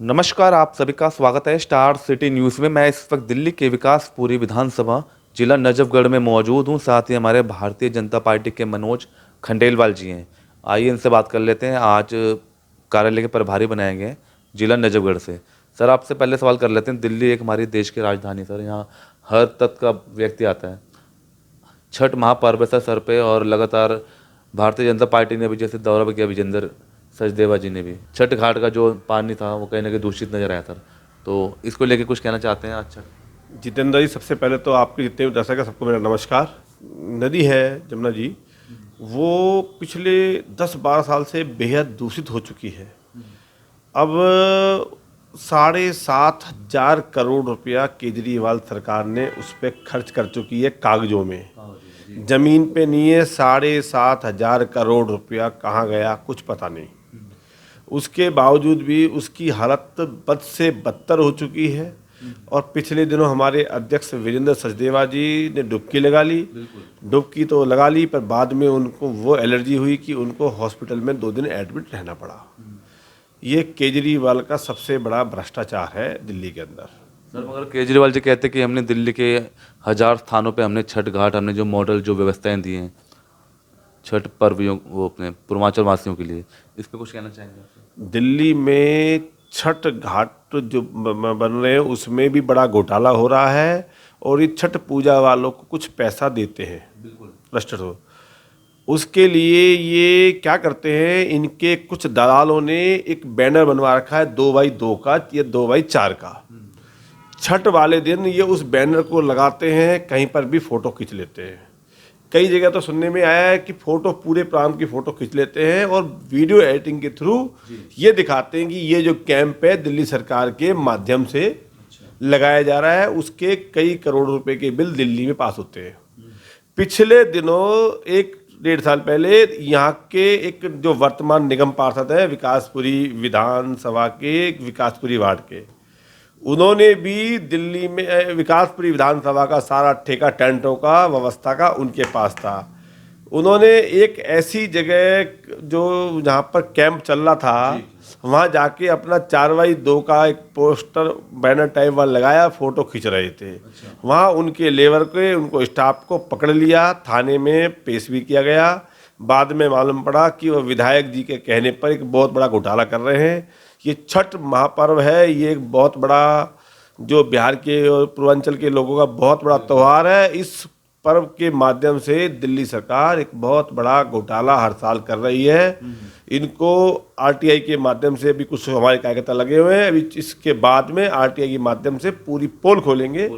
नमस्कार, आप सभी का स्वागत है स्टार सिटी न्यूज़ में। मैं इस वक्त दिल्ली के विकासपुरी विधानसभा जिला नजफगढ़ में मौजूद हूं। साथ ही हमारे भारतीय जनता पार्टी के मनोज खंडेलवाल जी हैं। आइए इनसे बात कर लेते हैं। आज कार्यालय के प्रभारी बनाए गए हैं जिला नजफगढ़ से। सर, आपसे पहले सवाल कर लेते हैं। दिल्ली एक हमारी देश की राजधानी सर, यहाँ हर तक का व्यक्ति आता है। छठ महापर्व है सर पे, और लगातार भारतीय जनता पार्टी ने भी जैसे दौरा भी किया, विजेंद्र सचदेवा जी ने भी। छठ घाट का जो पानी था वो कहीं ना कहीं दूषित नजर आया सर, तो इसको लेके कुछ कहना चाहते हैं? अच्छा जितेंद्र जी, सबसे पहले तो आपके जितने भी दर्शक हैं सबको मेरा नमस्कार। नदी है जमुना जी, वो पिछले 10-12 साल से बेहद दूषित हो चुकी है। अब 7,500 करोड़ रुपया केजरीवाल सरकार ने उस पर खर्च कर चुकी है कागजों में। जमीन पे नहीं है। 7,500 करोड़ रुपया कहाँ गया कुछ पता नहीं। उसके बावजूद भी उसकी हालत बद से बदतर हो चुकी है। और पिछले दिनों हमारे अध्यक्ष विजेंद्र सचदेवा जी ने डुबकी लगा ली। डुबकी तो लगा ली, पर बाद में उनको वो एलर्जी हुई कि उनको हॉस्पिटल में 2 दिन एडमिट रहना पड़ा। ये केजरीवाल का सबसे बड़ा भ्रष्टाचार है दिल्ली के अंदर। सर, मगर केजरीवाल जी कहते हैं कि हमने दिल्ली के 1000 स्थानों पे हमने छठ घाट, हमने जो मॉडल जो व्यवस्थाएं दी हैं छठ पर्वियों वो अपने पूर्वांचल वासियों के लिए, इस पर कुछ कहना चाहेंगे आप? दिल्ली में छठ घाट जो बन रहे हैं उसमें भी बड़ा घोटाला हो रहा है। और ये छठ पूजा वालों को कुछ पैसा देते हैं, बिल्कुल। हो उसके लिए ये क्या करते हैं, इनके कुछ दलालों ने एक बैनर बनवा रखा है 2x2 का या 2x4 का। छठ वाले दिन ये उस बैनर को लगाते हैं, कहीं पर भी फोटो खींच लेते हैं। कई जगह तो सुनने में आया है कि फोटो, पूरे प्रांत की फोटो खींच लेते हैं और वीडियो एडिटिंग के थ्रू ये दिखाते हैं कि ये जो कैंप है दिल्ली सरकार के माध्यम से लगाया जा रहा है। उसके कई करोड़ रुपए के बिल दिल्ली में पास होते हैं। पिछले दिनों 1-1.5 साल पहले यहाँ के एक जो वर्तमान निगम पार्षद है विकासपुरी विधानसभा के, विकासपुरी वार्ड के, उन्होंने भी दिल्ली में विकासपुरी विधानसभा का सारा ठेका टेंटों का व्यवस्था का उनके पास था। उन्होंने एक ऐसी जगह जो जहाँ पर कैंप चल रहा था वहाँ जाके अपना 4x2 का एक पोस्टर बैनर टाइप वाला लगाया, फोटो खींच रहे थे। वहाँ उनके लेबर के, उनको स्टाफ को पकड़ लिया, थाने में पेश भी किया गया। बाद में मालूम पड़ा कि वो विधायक जी के कहने पर एक बहुत बड़ा घोटाला कर रहे हैं। ये छठ महापर्व है, ये एक बहुत बड़ा जो बिहार के और पूर्वांचल के लोगों का बहुत बड़ा त्यौहार है। इस पर्व के माध्यम से दिल्ली सरकार एक बहुत बड़ा घोटाला हर साल कर रही है। इनको आरटीआई के माध्यम से भी कुछ हमारे कार्यकर्ता लगे हुए हैं। अभी इसके बाद में आरटीआई के माध्यम से पूरी पोल खोलेंगे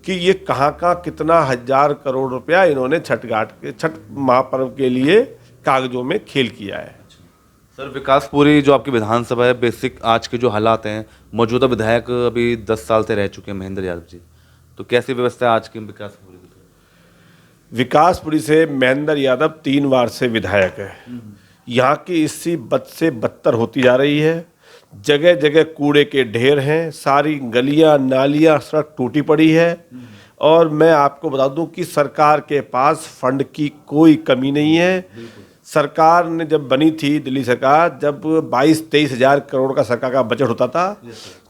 कि ये कहाँ कितना 1000 करोड़ रुपया इन्होंने छठ महापर्व के लिए कागजों में खेल किया है। सर, विकासपुरी जो आपकी विधानसभा है, बेसिक आज के जो हालात हैं, मौजूदा विधायक अभी 10 साल से रह चुके हैं महेंद्र यादव जी, तो कैसी व्यवस्था है आज की विकासपुरी? विकासपुरी से महेंद्र यादव 3 बार से विधायक है। यहाँ की स्थिति बद से बदतर होती जा रही है। जगह जगह कूड़े के ढेर हैं, सारी गलियाँ नालियाँ सड़क टूटी पड़ी है। और मैं आपको बता दूं कि सरकार के पास फंड की कोई कमी नहीं है। सरकार ने जब बनी थी दिल्ली सरकार, जब 22-23 हज़ार करोड़ का सरकार का बजट होता था,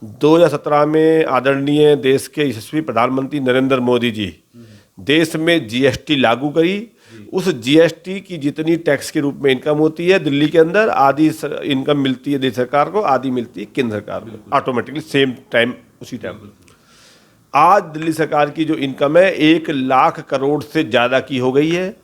2017 में आदरणीय देश के यशस्वी प्रधानमंत्री नरेंद्र मोदी जी देश में जीएसटी लागू करी। उस जीएसटी की जितनी टैक्स के रूप में इनकम होती है दिल्ली के अंदर, आधी इनकम मिलती है दिल्ली सरकार को, आधी मिलती है केंद्र सरकार को, ऑटोमेटिकली सेम टाइम, उसी टाइम। आज दिल्ली सरकार की जो इनकम है 1 लाख करोड़ से ज़्यादा की हो गई है।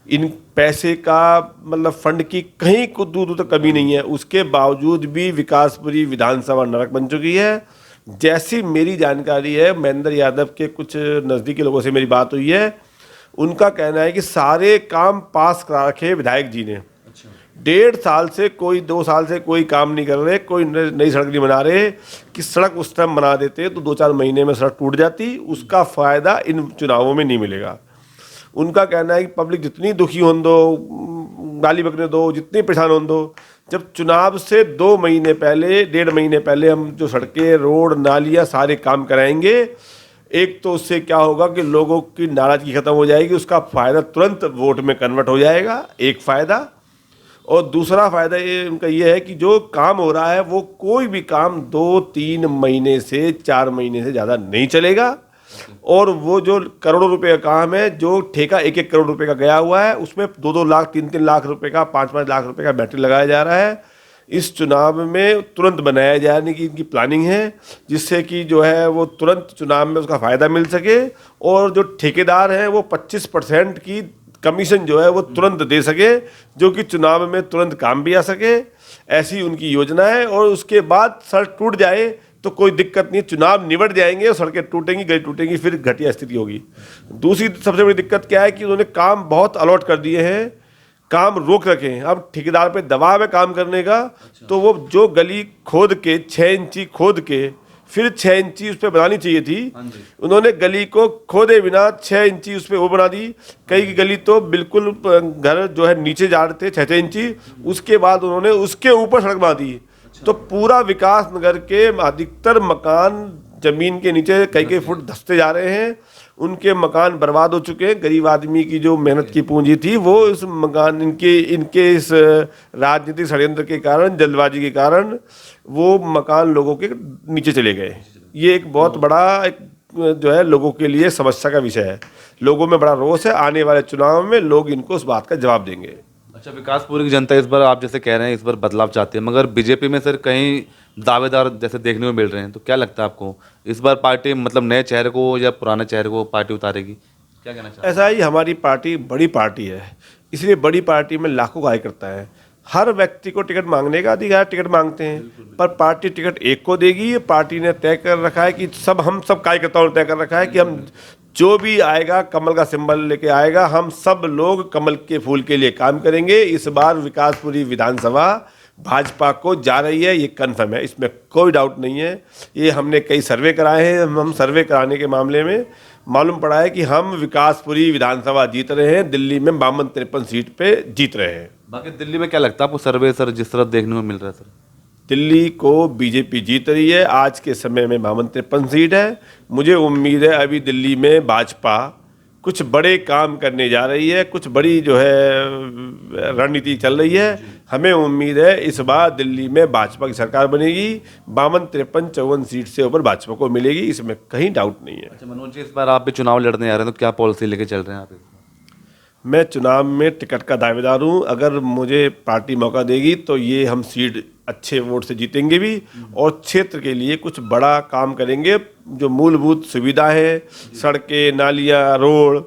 इन पैसे का मतलब फंड की कहीं को दूर दूर तक कमी नहीं है। उसके बावजूद भी विकासपुरी विधानसभा नरक बन चुकी है। जैसी मेरी जानकारी है, महेंद्र यादव के कुछ नज़दीकी लोगों से मेरी बात हुई है, उनका कहना है कि सारे काम पास करा रखे विधायक जी ने। 1.5 साल से कोई, 2 साल से कोई काम नहीं कर रहे, कोई नई सड़क नहीं बना रहे। कि सड़क उस टाइम बना देते तो 2-4 महीने में सड़क टूट जाती, उसका फ़ायदा इन चुनावों में नहीं मिलेगा। उनका कहना है कि पब्लिक जितनी दुखी होने दो, गाली बकने दो, जितनी परेशान होने दो, जब चुनाव से 2 महीने पहले, 1.5 महीने पहले हम जो सड़कें, रोड, नालियाँ सारे काम कराएंगे, एक तो उससे क्या होगा कि लोगों की नाराज़गी खत्म हो जाएगी, उसका फ़ायदा तुरंत वोट में कन्वर्ट हो जाएगा, एक फ़ायदा। और दूसरा फायदा ये उनका ये है कि जो काम हो रहा है वो कोई भी काम 2-3 महीने से 4 महीने से ज़्यादा नहीं चलेगा। और वो जो करोड़ों रुपए का काम है, जो ठेका 1-1 करोड़ रुपए का गया हुआ है, उसमें 2-2 लाख 3-3 लाख रुपए का 5-5 लाख रुपए का बैटरी लगाया जा रहा है। इस चुनाव में तुरंत बनाया जाने की इनकी प्लानिंग है, जिससे कि जो है वो तुरंत चुनाव में उसका फ़ायदा मिल सके और जो ठेकेदार हैं वो 25% की कमीशन जो है वो तुरंत दे सके, जो कि चुनाव में तुरंत काम भी आ सके। ऐसी उनकी योजना है। और उसके बाद सड़क टूट जाए तो कोई दिक्कत नहीं, चुनाव निबट जाएंगे, सड़कें टूटेंगी, गली टूटेंगी, फिर घटिया स्थिति होगी। दूसरी सबसे बड़ी दिक्कत क्या है कि उन्होंने काम बहुत अलॉट कर दिए हैं, काम रोक रखे हैं। अब ठेकेदार पे दबाव है काम करने का। तो वो जो गली खोद के 6 इंची खोद के फिर 6 इंची उस पर बनानी चाहिए थी, उन्होंने गली को खोदे बिना 6 इंची उस पर वो बना दी। कई की गली तो बिल्कुल घर जो है नीचे जा रहे थे 6-6 इंची, उसके बाद उन्होंने उसके ऊपर सड़क बना दी। तो पूरा विकास नगर के अधिकतर मकान जमीन के नीचे कई फुट धंसते जा रहे हैं, उनके मकान बर्बाद हो चुके हैं। गरीब आदमी की जो मेहनत की पूंजी थी वो इस मकान इनके इस राजनीतिक षड्यंत्र के कारण, जल्दबाजी के कारण वो मकान लोगों के नीचे चले गए। ये एक बहुत बड़ा एक जो है लोगों के लिए समस्या का विषय है। लोगों में बड़ा रोष है। आने वाले चुनाव में लोग इनको उस बात का जवाब देंगे। अच्छा, विकासपुरी की जनता इस बार आप जैसे कह रहे हैं इस बार बदलाव चाहती है, मगर बीजेपी में सर कहीं दावेदार जैसे देखने को मिल रहे हैं, तो क्या लगता है आपको इस बार पार्टी मतलब नए चेहरे को या पुराने चेहरे को पार्टी उतारेगी? क्या कहना चाहते हैं? ऐसा ही हमारी पार्टी बड़ी पार्टी है, इसलिए बड़ी पार्टी में लाखों कार्यकर्ता है। हर व्यक्ति को टिकट मांगने का अधिकार, टिकट मांगते हैं, पर पार्टी टिकट एक को देगी। ये पार्टी ने तय कर रखा है कि हम सब कार्यकर्ताओं ने तय कर रखा है कि हम जो भी आएगा कमल का सिंबल लेके आएगा, हम सब लोग कमल के फूल के लिए काम करेंगे। इस बार विकासपुरी विधानसभा भाजपा को जा रही है, ये कन्फर्म है, इसमें कोई डाउट नहीं है। ये हमने कई सर्वे कराए हैं। हम सर्वे कराने के मामले में मालूम पड़ा है कि हम विकासपुरी विधानसभा जीत रहे हैं, दिल्ली में 52-53 सीट पे जीत रहे हैं। बाकी दिल्ली में क्या लगता है आपको सर्वे सर जिस तरह देखने को मिल रहा है सर? दिल्ली को बीजेपी जीत रही है। आज के समय में 52-53 सीट है। मुझे उम्मीद है अभी दिल्ली में भाजपा कुछ बड़े काम करने जा रही है, कुछ बड़ी जो है रणनीति चल रही है। हमें उम्मीद है इस बार दिल्ली में भाजपा की सरकार बनेगी। 52-53-54 सीट से ऊपर भाजपा को मिलेगी, इसमें कहीं डाउट नहीं है। अच्छा मनोज जी, इस बार आप भी चुनाव लड़ने आ रहे हैं, तो क्या पॉलिसी लेके चल रहे हैं आप? मैं चुनाव में टिकट का दावेदार हूँ। अगर मुझे पार्टी मौका देगी तो ये हम सीट अच्छे वोट से जीतेंगे भी, और क्षेत्र के लिए कुछ बड़ा काम करेंगे। जो मूलभूत सुविधा है, सड़कें, नालियाँ, रोड,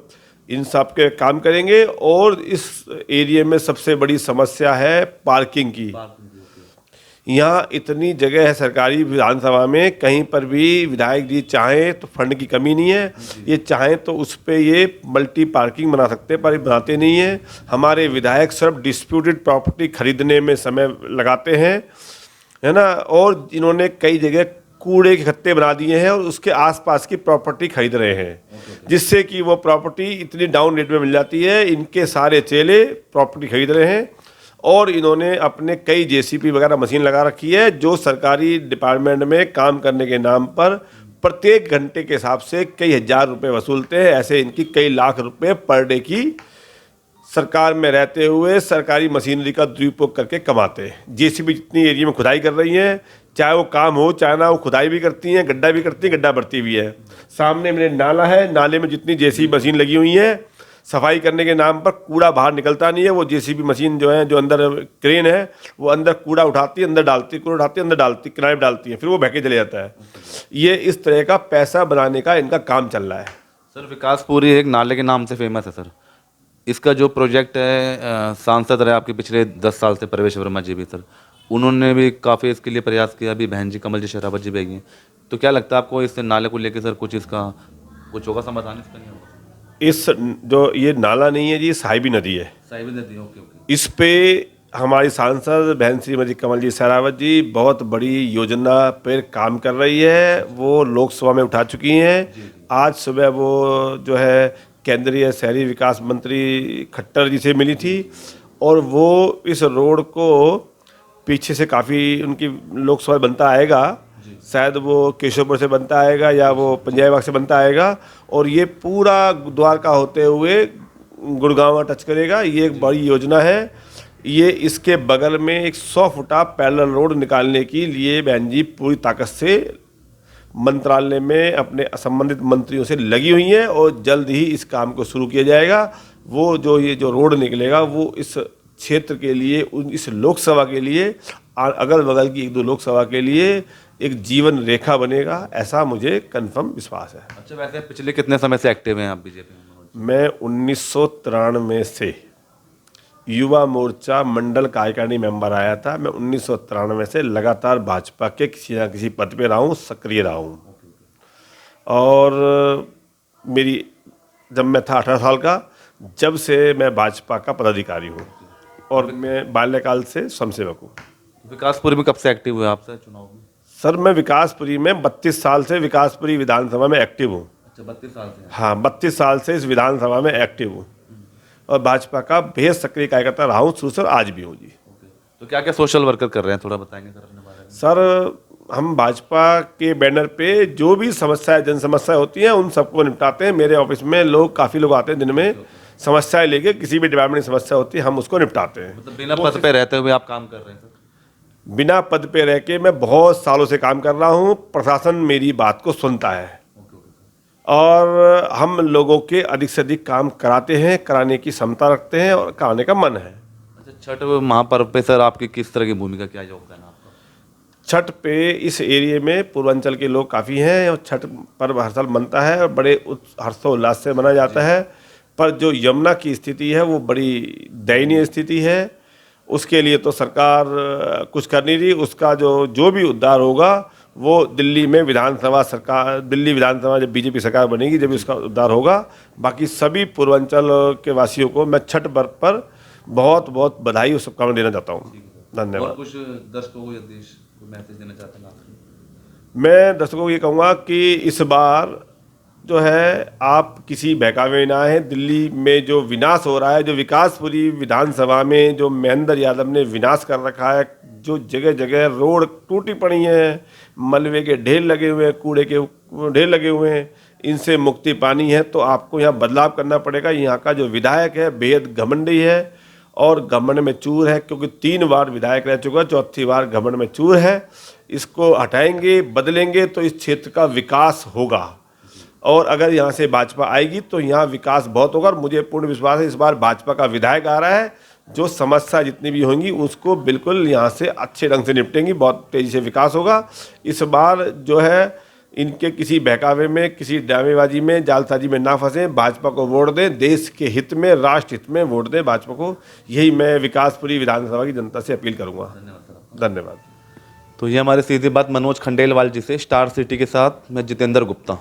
इन सब के काम करेंगे। और इस एरिया में सबसे बड़ी समस्या है पार्किंग की। यहाँ इतनी जगह है सरकारी विधानसभा में, कहीं पर भी विधायक जी चाहें तो फंड की कमी नहीं है। ये चाहें तो उस पर ये मल्टी पार्किंग बना सकते हैं, पर ये बनाते नहीं हैं। हमारे विधायक सिर्फ डिस्प्यूटेड प्रॉपर्टी खरीदने में समय लगाते हैं, है ना। और इन्होंने कई जगह कूड़े के खत्ते बना दिए हैं और उसके आसपास की प्रॉपर्टी खरीद रहे हैं, जिससे कि वो प्रॉपर्टी इतनी डाउन रेट में मिल जाती है। इनके सारे चेले प्रॉपर्टी खरीद रहे हैं और इन्होंने अपने कई जेसीबी वगैरह मशीन लगा रखी है, जो सरकारी डिपार्टमेंट में काम करने के नाम पर प्रत्येक घंटे के हिसाब से कई हजार रुपए वसूलते हैं। ऐसे इनकी कई लाख रुपए पर डे की सरकार में रहते हुए सरकारी मशीनरी का दुरुपयोग करके कमाते हैं। जेसीबी जितनी एरिया में खुदाई कर रही हैं, चाहे वो काम हो चाहे ना, वो खुदाई भी करती हैं, गड्ढा भी करती हैं, गड्ढा भरती भी है। सामने मेरे नाला है, नाले में जितनी जेसीबी मशीन लगी हुई है, सफाई करने के नाम पर कूड़ा बाहर निकलता नहीं है। वो जेसीबी मशीन जो है, जो अंदर क्रेन है, वो अंदर कूड़ा उठाती है, अंदर डालती है, कूड़ा उठाती है, अंदर डालती, किनारे पे डालती है, फिर वो बहके चले जाता है। ये इस तरह का पैसा बनाने का इनका काम चल रहा है। सर विकासपुरी एक नाले के नाम से फेमस है सर। इसका जो प्रोजेक्ट है, सांसद रहे आपके पिछले 10 साल से प्रवेश वर्मा जी भी सर, उन्होंने भी काफ़ी इसके लिए प्रयास किया। अभी बहन जी कमल जी शेरावत जी भी गई हैं, तो क्या लगता है आपको इस नाले को लेकर सर कुछ इसका कुछ होगा समाधान? इसका नहीं होगा? इस जो ये नाला नहीं है जी, साहिबी नदी है। साहिबी नदी, ओके ओके। इस पे हमारी सांसद बहन श्रीमती कमल जी शेरावत जी बहुत बड़ी योजना पर काम कर रही है। वो लोकसभा में उठा चुकी हैं। आज सुबह वो जो है केंद्रीय शहरी विकास मंत्री खट्टर जी से मिली थी, और वो इस रोड को पीछे से काफ़ी उनकी लोकसभा बनता आएगा, शायद वो केशवपुर से बनता आएगा या वो पंजाब बाग से बनता आएगा, और ये पूरा द्वारका होते हुए गुड़गांव टच करेगा। ये एक बड़ी योजना है। ये इसके बगल में एक 100 फुटा पैरेलल रोड निकालने के लिए बहन जी पूरी ताकत से मंत्रालय में अपने संबंधित मंत्रियों से लगी हुई हैं और जल्द ही इस काम को शुरू किया जाएगा। वो ये जो रोड निकलेगा वो इस क्षेत्र के लिए, इस लोकसभा के लिए, अगल बगल की 1-2 लोकसभा के लिए एक जीवन रेखा बनेगा, ऐसा मुझे कंफर्म विश्वास है। अच्छा, वैसे पिछले कितने समय से एक्टिव हैं आप बीजेपी में? मैं 1993 से युवा मोर्चा मंडल कार्यकारिणी मेंबर आया था। मैं 1993 से लगातार भाजपा के किसी ना किसी पद पे रहा हूँ, सक्रिय रहा हूँ। और जब मैं था 18 साल का, जब से मैं भाजपा का पदाधिकारी हूँ और मैं बाल्यकाल से स्वयंसेवक हूँ। विकासपुरी में कब से एक्टिव हुए आप सर चुनाव में? सर मैं विकासपुरी में 32 साल से विकासपुरी विधानसभा में एक्टिव हूँ। अच्छा, 32 साल से? हाँ, 32 साल से इस विधानसभा में एक्टिव हूँ और भाजपा का बेहद सक्रिय कार्यकर्ता रहा हूँ शुरू से, आज भी हूँ जी। तो क्या क्या सोशल वर्कर कर रहे हैं, थोड़ा बताएंगे सर अपने बारे में? सर हम भाजपा के बैनर पे जो भी समस्याएं, जन समस्याएं होती हैं उन सबको निपटाते हैं। मेरे ऑफिस में काफ़ी लोग आते हैं दिन में, समस्याएं लेके, किसी भी डिपार्टमेंट में समस्या होती है हम उसको निपटाते हैं। मतलब बिना पद पे रहते हुए आप काम कर रहे हैं सर? बिना पद पे रह के मैं बहुत सालों से काम कर रहा हूँ। प्रशासन मेरी बात को सुनता है और हम लोगों के अधिक से अधिक काम कराते हैं, कराने की क्षमता रखते हैं और कराने का मन है। अच्छा, छठ महापर्व पे सर आपकी किस तरह की भूमिका, क्या योगदान है आपका? छठ पे इस एरिया में पूर्वांचल के लोग काफ़ी हैं और छठ पर्व हर साल मनता है और बड़े हर्षोल्लास से मनाया जाता है। पर जो यमुना की स्थिति है वो बड़ी दयनीय स्थिति है। उसके लिए तो सरकार कुछ कर नहीं रही। उसका जो भी उद्धार होगा वो दिल्ली में दिल्ली विधानसभा जब बीजेपी सरकार बनेगी जब उसका उद्धार होगा। बाकी सभी पूर्वांचल के वासियों को मैं छठ पर्व पर बहुत बहुत बधाई और शुभकामनाएं देना चाहता हूँ। धन्यवाद। और कुछ दर्शकों को या देश को मैसेज देना चाहते हैं आप? मैं दर्शकों को ये कहूँगा कि इस बार जो है आप किसी बहकावे में ना आए। दिल्ली में जो विनाश हो रहा है, जो विकासपुरी विधानसभा में जो महेंद्र यादव ने विनाश कर रखा है, जो जगह जगह रोड टूटी पड़ी हैं, मलबे के ढेर लगे हुए हैं, कूड़े के ढेर लगे हुए हैं, इनसे मुक्ति पानी है तो आपको यहाँ बदलाव करना पड़ेगा। यहाँ का जो विधायक है बेहद घमंडी है और घमंड में चूर है, क्योंकि 3 बार विधायक रह चुका, 4थी बार घमंड में चूर है। इसको हटाएंगे, बदलेंगे तो इस क्षेत्र का विकास होगा और अगर यहाँ से भाजपा आएगी तो यहाँ विकास बहुत होगा। और मुझे पूर्ण विश्वास है इस बार भाजपा का विधायक आ रहा है, जो समस्या जितनी भी होंगी उसको बिल्कुल यहाँ से अच्छे ढंग से निपटेंगी, बहुत तेज़ी से विकास होगा। इस बार जो है इनके किसी बहकावे में, किसी ड्रामेबाजी में, जालसाजी में ना फंसें, भाजपा को वोट दें, देश के हित में, राष्ट्र हित में वोट दें भाजपा को। यही मैं विकासपुरी विधानसभा की जनता से अपील करूँगा। धन्यवाद। तो ये हमारे सीधी बात मनोज खंडेलवाल जी से। स्टार सिटी के साथ मैं जितेंद्र गुप्ता।